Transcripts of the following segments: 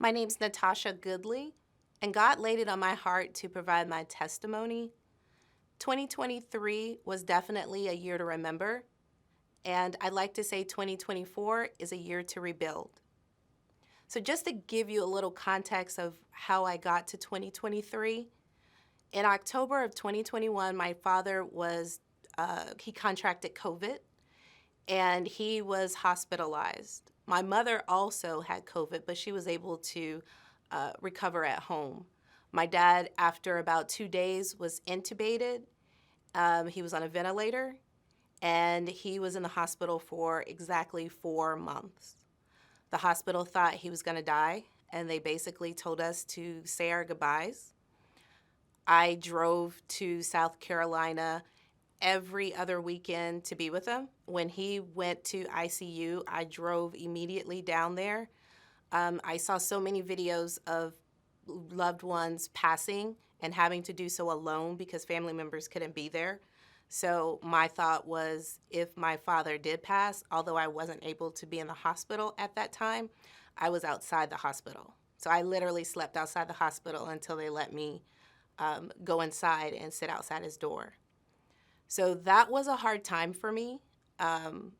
My name's Natasha Goodley, and God laid it on my heart to provide my testimony. 2023 was definitely a year to remember, and I'd like to say 2024 is a year to rebuild. So, just to give you a little context of how I got to 2023, in October of 2021, my father he contracted COVID and he was hospitalized. My mother also had COVID, but she was able to recover at home. My dad, after about 2 days, was intubated. He was on a ventilator, and he was in the hospital for exactly 4 months. The hospital thought he was going to die, and they basically told us to say our goodbyes. I drove to South Carolina every other weekend to be with him. When he went to ICU, I drove immediately down there. I saw so many videos of loved ones passing and having to do so alone because family members couldn't be there. So my thought was, if my father did pass, although I wasn't able to be in the hospital at that time, I was outside the hospital. So I literally slept outside the hospital until they let me go inside and sit outside his door. So that was a hard time for me. Um,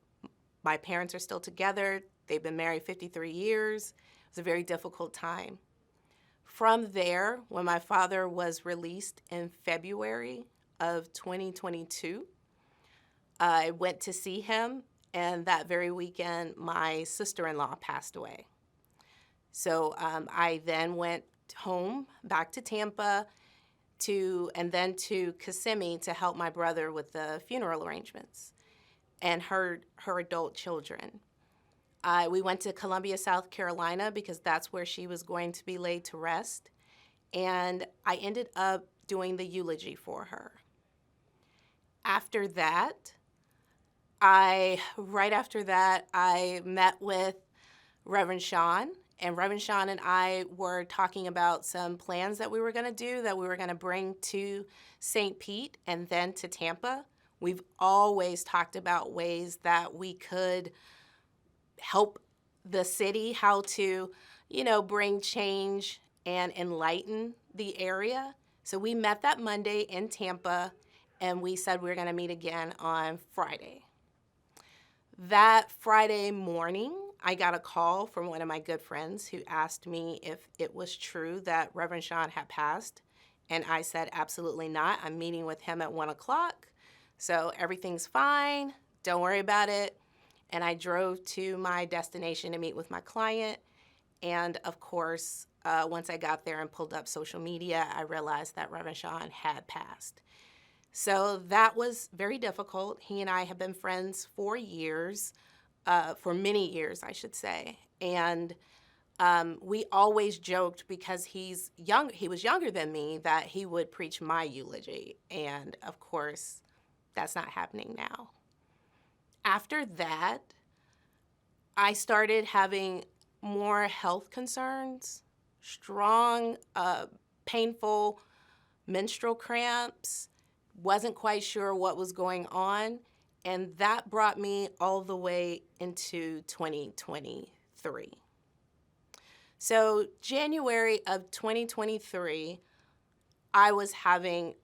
my parents are still together. They've been married 53 years. It was a very difficult time. From there, when my father was released in February of 2022, I went to see him, and that very weekend, my sister-in-law passed away. So I then went home, back to Tampa, and then to Kissimmee to help my brother with the funeral arrangements and her adult children. We went to Columbia, South Carolina, because that's where she was going to be laid to rest. And I ended up doing the eulogy for her. After that, right after that, I met with Reverend Sean. And Reverend Sean and I were talking about some plans that we were going to do, that we were going to bring to St. Pete and then to Tampa. We've always talked about ways that we could help the city, how to, bring change and enlighten the area. So we met that Monday in Tampa, and we said we were going to meet again on Friday. That Friday morning, I got a call from one of my good friends who asked me if it was true that Reverend Sean had passed. And I said, absolutely not. I'm meeting with him at 1 o'clock. So everything's fine. Don't worry about it. And I drove to my destination to meet with my client. And of course, once I got there and pulled up social media, I realized that Reverend Sean had passed. So that was very difficult. He and I have been friends for years, for many years, I should say. And we always joked, because he was younger than me, that he would preach my eulogy. And of course, that's not happening now. After that, I started having more health concerns, strong, painful menstrual cramps, wasn't quite sure what was going on, and that brought me all the way into 2023. So January of 2023, I was having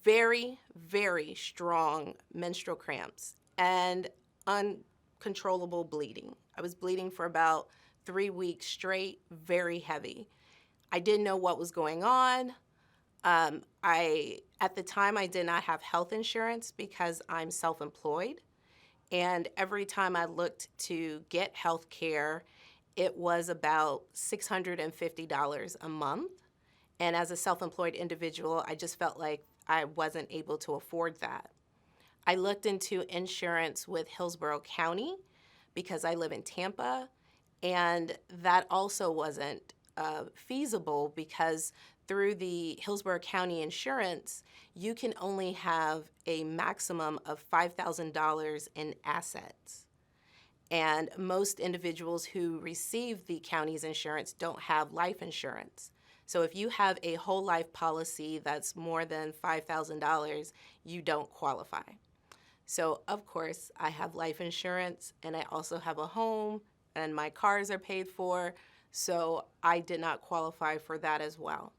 very, very strong menstrual cramps and uncontrollable bleeding. I was bleeding for about 3 weeks straight, very heavy. I didn't know what was going on. At the time, I did not have health insurance because I'm self-employed. And every time I looked to get health care, it was about $650 a month. And as a self-employed individual, I just felt like I wasn't able to afford that. I looked into insurance with Hillsborough County because I live in Tampa, and that also wasn't feasible, because through the Hillsborough County insurance, you can only have a maximum of $5,000 in assets. And most individuals who receive the county's insurance don't have life insurance. So if you have a whole life policy that's more than $5,000, you don't qualify. So of course, I have life insurance, and I also have a home, and my cars are paid for. So I did not qualify for that as well.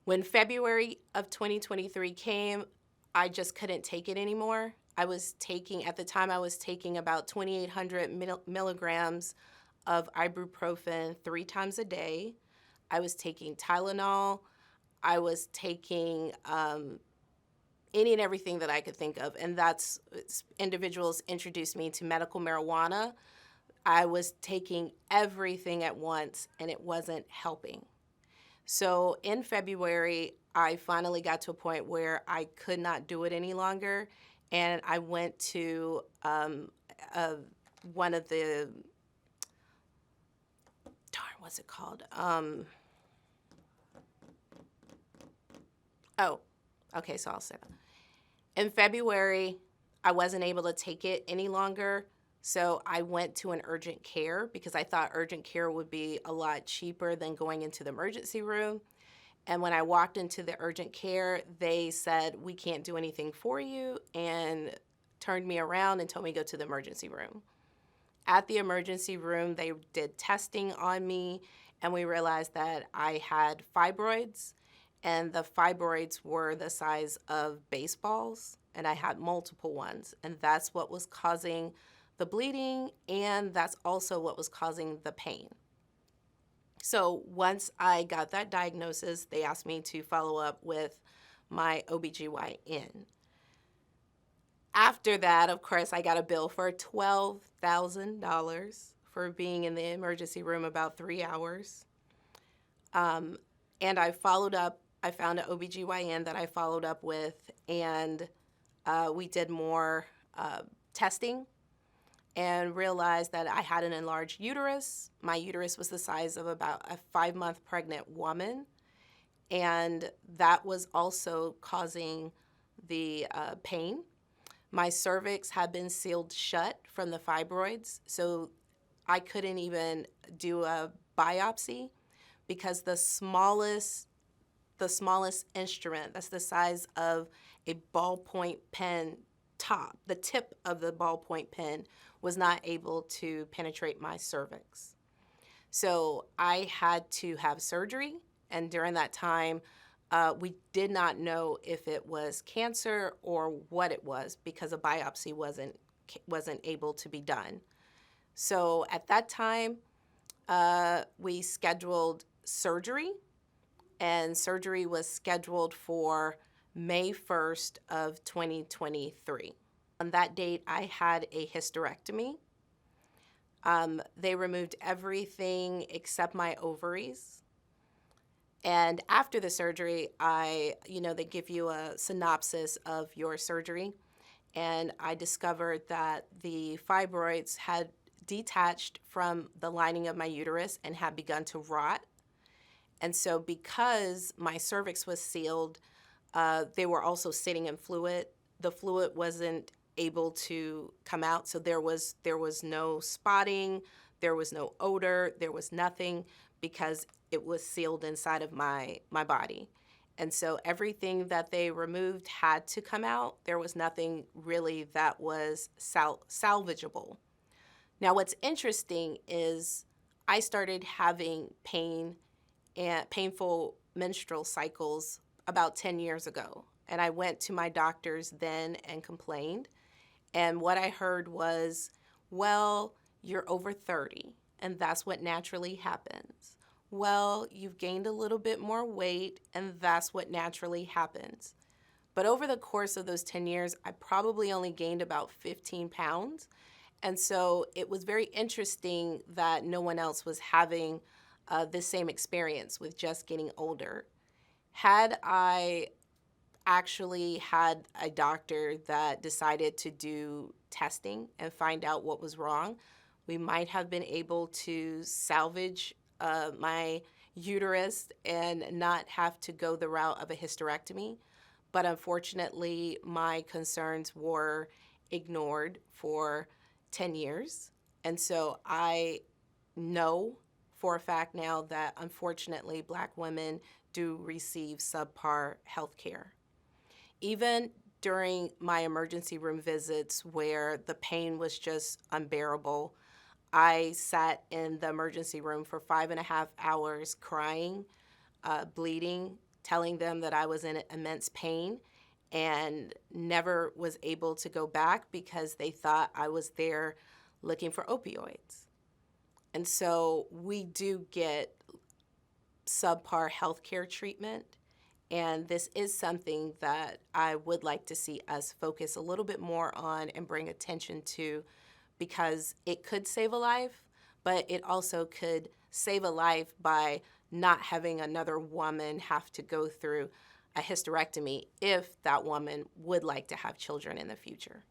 When February of 2023 came, I just couldn't take it anymore. At the time, I was taking about 2,800 milligrams of ibuprofen 3 times a day. I was taking Tylenol. I was taking any and everything that I could think of. And individuals introduced me to medical marijuana. I was taking everything at once and it wasn't helping. So in February, I finally got to a point where I could not do it any longer. And I went to one of the, what's it called? Okay, so I'll say that. In February, I wasn't able to take it any longer. So I went to an urgent care because I thought urgent care would be a lot cheaper than going into the emergency room. And when I walked into the urgent care, they said, "We can't do anything for you," and turned me around and told me to go to the emergency room. At the emergency room, they did testing on me, and we realized that I had fibroids, and the fibroids were the size of baseballs, and I had multiple ones, and that's what was causing the bleeding, and that's also what was causing the pain. So once I got that diagnosis, they asked me to follow up with my OBGYN. After that, of course, I got a bill for $12,000 for being in the emergency room about 3 hours. And I followed up. I found an OBGYN that I followed up with, and we did more testing and realized that I had an enlarged uterus. My uterus was the size of about a 5-month pregnant woman, and that was also causing the pain. My cervix had been sealed shut from the fibroids, so I couldn't even do a biopsy because the smallest instrument, that's the size of a ballpoint pen top, the tip of the ballpoint pen, was not able to penetrate my cervix. So I had to have surgery, and during that time, we did not know if it was cancer or what it was because a biopsy wasn't able to be done. So at that time, we scheduled surgery, and surgery was scheduled for May 1st of 2023. On that date, I had a hysterectomy. They removed everything except my ovaries. And after the surgery, they give you a synopsis of your surgery. And I discovered that the fibroids had detached from the lining of my uterus and had begun to rot. And so because my cervix was sealed, they were also sitting in fluid. The fluid wasn't able to come out, so there was no spotting, there was no odor, there was nothing because it was sealed inside of my body. And so everything that they removed had to come out. There was nothing really that was salvageable. Now, what's interesting is I started having painful menstrual cycles about 10 years ago. And I went to my doctors then and complained. And what I heard was, "Well, you're over 30, and that's what naturally happens. Well, you've gained a little bit more weight, and that's what naturally happens." But over the course of those 10 years, I probably only gained about 15 pounds. And so it was very interesting that no one else was having this same experience with just getting older. Had I actually had a doctor that decided to do testing and find out what was wrong, we might have been able to salvage my uterus and not have to go the route of a hysterectomy. But unfortunately, my concerns were ignored for 10 years. And so I know for a fact now that unfortunately Black women do receive subpar health care. Even during my emergency room visits where the pain was just unbearable, I sat in the emergency room for 5.5 hours crying, bleeding, telling them that I was in immense pain and never was able to go back because they thought I was there looking for opioids. And so we do get subpar healthcare treatment. And this is something that I would like to see us focus a little bit more on and bring attention to, because it could save a life, but it also could save a life by not having another woman have to go through a hysterectomy if that woman would like to have children in the future.